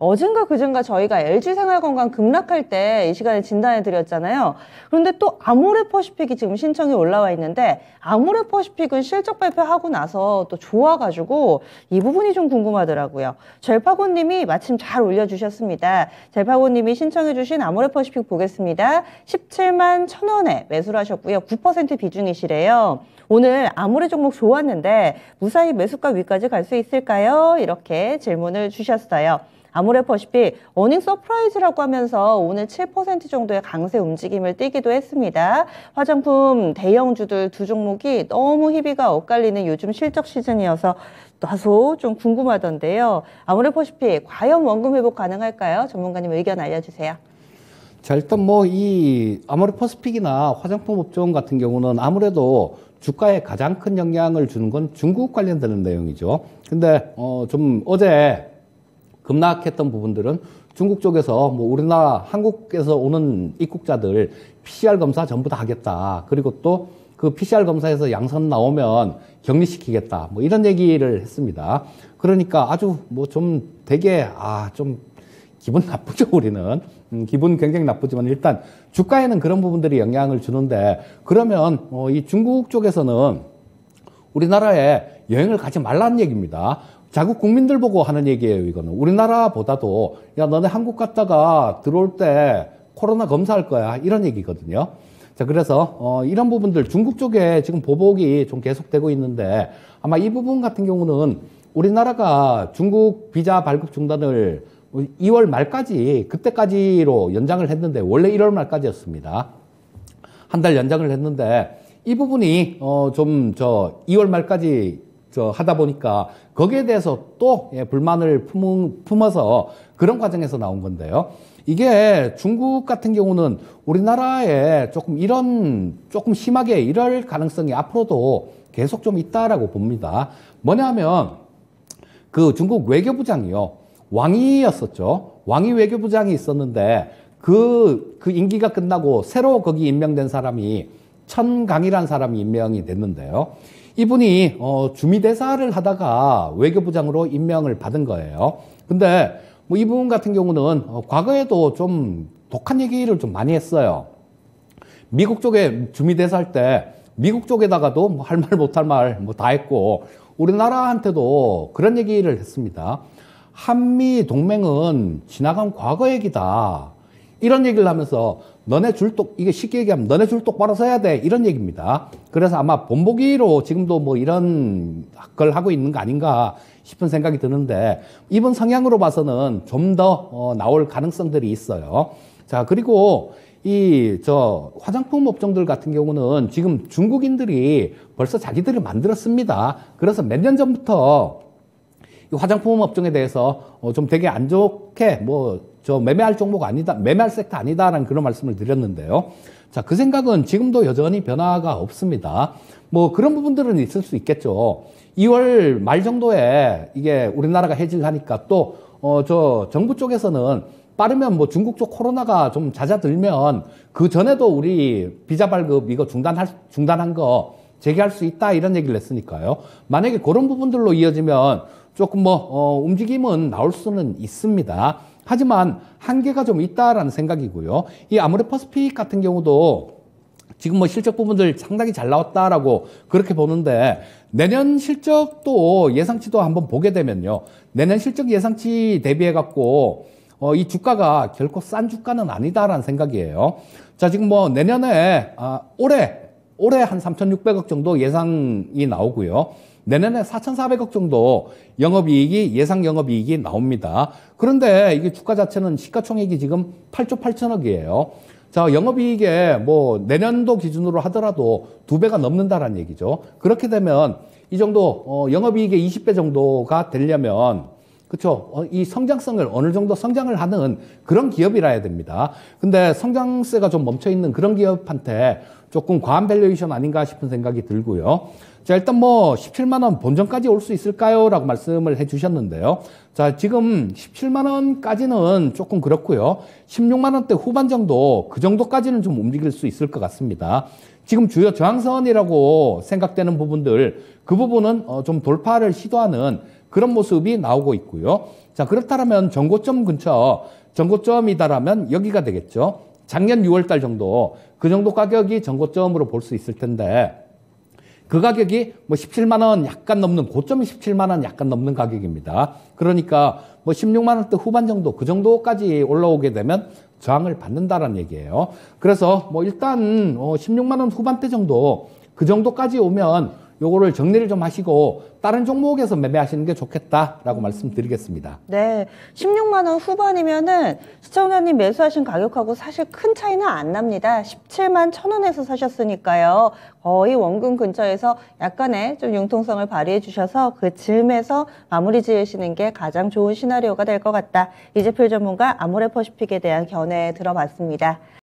어젠가 그젠가 저희가 LG생활건강 급락할 때 이 시간에 진단해 드렸잖아요. 그런데 또 아모레퍼시픽이 지금 신청이 올라와 있는데 아모레퍼시픽은 실적 발표하고 나서 또 좋아가지고 이 부분이 좀 궁금하더라고요. 젤파고님이 마침 잘 올려주셨습니다. 젤파고님이 신청해 주신 아모레퍼시픽 보겠습니다. 17만 1,000원에 매수를 하셨고요. 9% 비중이시래요. 오늘 아모레 종목 좋았는데 무사히 매수가 위까지 갈 수 있을까요? 이렇게 질문을 주셨어요. 아모레퍼시픽 어닝 서프라이즈라고 하면서 오늘 7% 정도의 강세 움직임을 띠기도 했습니다. 화장품 대형주들 두 종목이 너무 희비가 엇갈리는 요즘 실적 시즌이어서 다소 좀 궁금하던데요. 아모레퍼시픽 과연 원금 회복 가능할까요? 전문가님 의견 알려주세요. 자, 일단 뭐 이 아모레퍼시픽이나 화장품 업종 같은 경우는 아무래도 주가에 가장 큰 영향을 주는 건 중국 관련되는 내용이죠. 근데 좀 어제 급락했던 부분들은 중국 쪽에서 뭐 우리나라 한국에서 오는 입국자들 PCR 검사 전부 다 하겠다. 그리고 또 그 PCR 검사에서 양성 나오면 격리시키겠다. 뭐 이런 얘기를 했습니다. 그러니까 아주 뭐 좀 되게 좀 기분 나쁘죠, 우리는. 기분 굉장히 나쁘지만 일단 주가에는 그런 부분들이 영향을 주는데 그러면 이 중국 쪽에서는 우리나라에 여행을 가지 말라는 얘기입니다. 자국 국민들 보고 하는 얘기예요, 이거는. 우리나라보다도 야, 너네 한국 갔다가 들어올 때 코로나 검사할 거야. 이런 얘기거든요. 자, 그래서 이런 부분들 중국 쪽에 지금 보복이 좀 계속되고 있는데 아마 이 부분 같은 경우는 우리나라가 중국 비자 발급 중단을 2월 말까지 그때까지로 연장을 했는데 원래 1월 말까지였습니다. 한 달 연장을 했는데 이 부분이 좀 2월 말까지 하다 보니까 거기에 대해서 또 불만을 품어서 그런 과정에서 나온 건데요. 이게 중국 같은 경우는 우리나라에 조금 심하게 이럴 가능성이 앞으로도 계속 좀 있다라고 봅니다. 뭐냐면 그 중국 외교부장이요. 왕이였었죠. 왕이 외교부장이 있었는데 그 임기가 끝나고 새로 거기 임명된 사람이 천강이라는 사람이 임명이 됐는데요. 이분이 주미대사를 하다가 외교부장으로 임명을 받은 거예요. 근데 뭐 이분 같은 경우는 과거에도 좀 독한 얘기를 좀 많이 했어요. 미국 쪽에 주미대사 할 때 미국 쪽에다가도 뭐 할 말 못할 말 뭐 다 했고 우리나라한테도 그런 얘기를 했습니다. 한미 동맹은 지나간 과거 얘기다. 이런 얘기를 하면서 이게 쉽게 얘기하면 너네 줄 똑바로 서야 돼. 이런 얘기입니다. 그래서 아마 본보기로 지금도 뭐 이런 걸 하고 있는 거 아닌가 싶은 생각이 드는데 이번 성향으로 봐서는 좀 더 나올 가능성들이 있어요. 자, 그리고 화장품 업종들 같은 경우는 지금 중국인들이 벌써 자기들이 만들었습니다. 그래서 몇 년 전부터 이 화장품 업종에 대해서 좀 되게 안 좋게 매매할 종목 아니다, 매매할 섹터 아니다라는 그런 말씀을 드렸는데요. 자, 그 생각은 지금도 여전히 변화가 없습니다. 뭐 그런 부분들은 있을 수 있겠죠. 2월 말 정도에 이게 우리나라가 해지를 하니까 또 정부 쪽에서는 빠르면 뭐 중국 쪽 코로나가 좀 잦아들면 그 전에도 우리 비자 발급 이거 중단한 거 재개할 수 있다 이런 얘기를 했으니까요. 만약에 그런 부분들로 이어지면 조금 움직임은 나올 수는 있습니다. 하지만 한계가 좀 있다라는 생각이고요. 이 아모레퍼시픽 같은 경우도 지금 뭐 실적 부분들 상당히 잘 나왔다라고 그렇게 보는데 내년 실적도 예상치도 한번 보게 되면요. 내년 실적 예상치 대비해 갖고 이 주가가 결코 싼 주가는 아니다라는 생각이에요. 자, 지금 뭐 내년에 올해 한 3,600억 정도 예상이 나오고요. 내년에 4,400억 정도 예상 영업이익이 나옵니다. 그런데 이게 주가 자체는 시가총액이 지금 8조 8천억이에요. 자, 영업이익에 뭐 내년도 기준으로 하더라도 2배가 넘는다라는 얘기죠. 그렇게 되면 이 정도 영업이익의 20배 정도가 되려면 그렇죠. 이 성장성을 어느 정도 성장을 하는 그런 기업이라 해야 됩니다. 근데 성장세가 좀 멈춰있는 그런 기업한테 조금 과한 밸류에이션 아닌가 싶은 생각이 들고요. 자, 일단 뭐 17만 원 본전까지 올 수 있을까요? 라고 말씀을 해 주셨는데요. 자, 지금 17만 원까지는 조금 그렇고요. 16만 원대 후반 정도, 그 정도까지는 좀 움직일 수 있을 것 같습니다. 지금 주요 저항선이라고 생각되는 부분들, 그 부분은 좀 돌파를 시도하는 그런 모습이 나오고 있고요. 자, 그렇다면 전고점 근처, 전고점이다라면 여기가 되겠죠. 작년 6월 달 정도, 그 정도 가격이 전고점으로 볼 수 있을 텐데, 그 가격이 뭐 17만 원 약간 넘는, 고점이 17만 원 약간 넘는 가격입니다. 그러니까 뭐 16만 원대 후반 정도, 그 정도까지 올라오게 되면 저항을 받는다라는 얘기예요. 그래서 뭐 일단 16만 원 후반대 정도, 그 정도까지 오면 요거를 정리를 좀 하시고 다른 종목에서 매매하시는 게 좋겠다라고 말씀드리겠습니다. 네, 16만 원 후반이면은 시청자님 매수하신 가격하고 사실 큰 차이는 안 납니다. 17만 1,000원에서 사셨으니까요. 거의 원금 근처에서 약간의 좀 융통성을 발휘해 주셔서 그 즈음에서 마무리 지으시는 게 가장 좋은 시나리오가 될 것 같다. 이재필 전문가 아모레퍼시픽에 대한 견해 들어봤습니다.